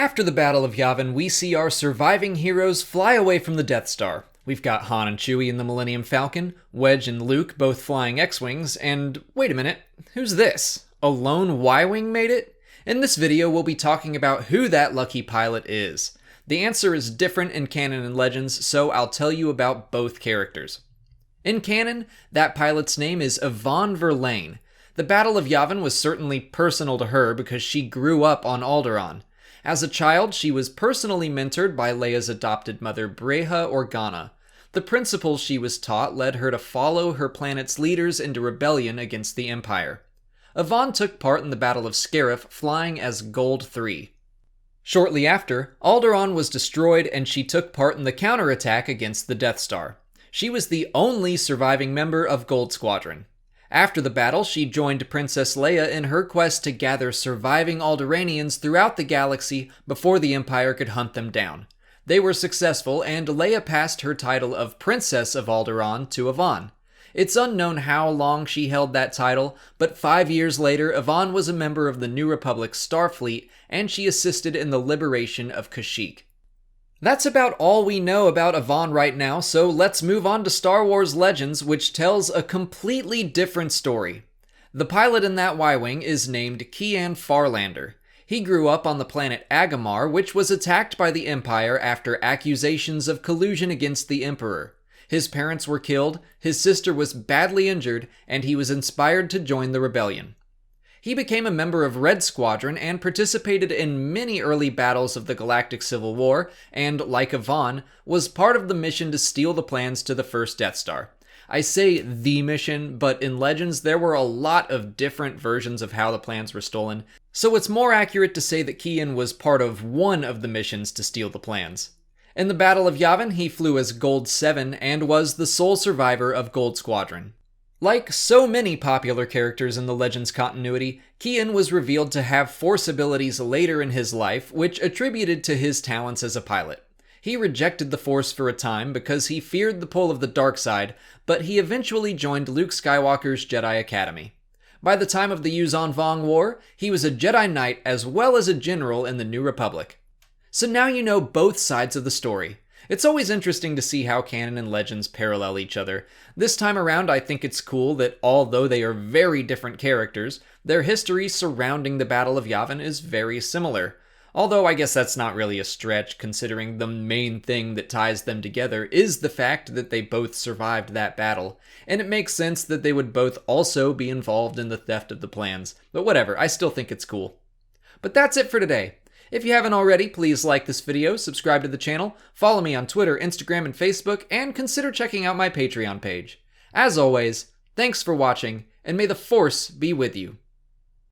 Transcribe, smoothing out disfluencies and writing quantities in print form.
After the Battle of Yavin, we see our surviving heroes fly away from the Death Star. We've got Han and Chewie in the Millennium Falcon, Wedge and Luke both flying X-Wings, and wait a minute, who's this? A lone Y-Wing made it? In this video, we'll be talking about who that lucky pilot is. The answer is different in Canon and Legends, so I'll tell you about both characters. In canon, that pilot's name is Yvonne Verlaine. The Battle of Yavin was certainly personal to her because she grew up on Alderaan. As a child, she was personally mentored by Leia's adopted mother, Breha Organa. The principles she was taught led her to follow her planet's leaders into rebellion against the Empire. Yvonne took part in the Battle of Scarif, flying as Gold 3. Shortly after, Alderaan was destroyed and she took part in the counterattack against the Death Star. She was the only surviving member of Gold Squadron. After the battle, she joined Princess Leia in her quest to gather surviving Alderaanians throughout the galaxy before the Empire could hunt them down. They were successful, and Leia passed her title of Princess of Alderaan to Yvonne. It's unknown how long she held that title, but 5 years later, Yvonne was a member of the New Republic Starfleet, and she assisted in the liberation of Kashyyyk. That's about all we know about Yvonne right now, so let's move on to Star Wars Legends, which tells a completely different story. The pilot in that Y-Wing is named Kian Farlander. He grew up on the planet Agamar, which was attacked by the Empire after accusations of collusion against the Emperor. His parents were killed, his sister was badly injured, and he was inspired to join the rebellion. He became a member of Red Squadron and participated in many early battles of the Galactic Civil War, and, like Yvonne, was part of the mission to steal the plans to the first Death Star. I say the mission, but in Legends there were a lot of different versions of how the plans were stolen, so it's more accurate to say that Kian was part of one of the missions to steal the plans. In the Battle of Yavin, he flew as Gold 7 and was the sole survivor of Gold Squadron. Like so many popular characters in the Legends continuity, Kian was revealed to have Force abilities later in his life, which attributed to his talents as a pilot. He rejected the Force for a time because he feared the pull of the dark side, but he eventually joined Luke Skywalker's Jedi Academy. By the time of the Yuuzhan Vong War, he was a Jedi Knight as well as a general in the New Republic. So now you know both sides of the story. It's always interesting to see how Canon and Legends parallel each other. This time around, I think it's cool that although they are very different characters, their history surrounding the Battle of Yavin is very similar. Although I guess that's not really a stretch, considering the main thing that ties them together is the fact that they both survived that battle, and it makes sense that they would both also be involved in the theft of the plans. But whatever, I still think it's cool. But that's it for today. If you haven't already, please like this video, subscribe to the channel, follow me on Twitter, Instagram, and Facebook, and consider checking out my Patreon page. As always, thanks for watching, and may the Force be with you.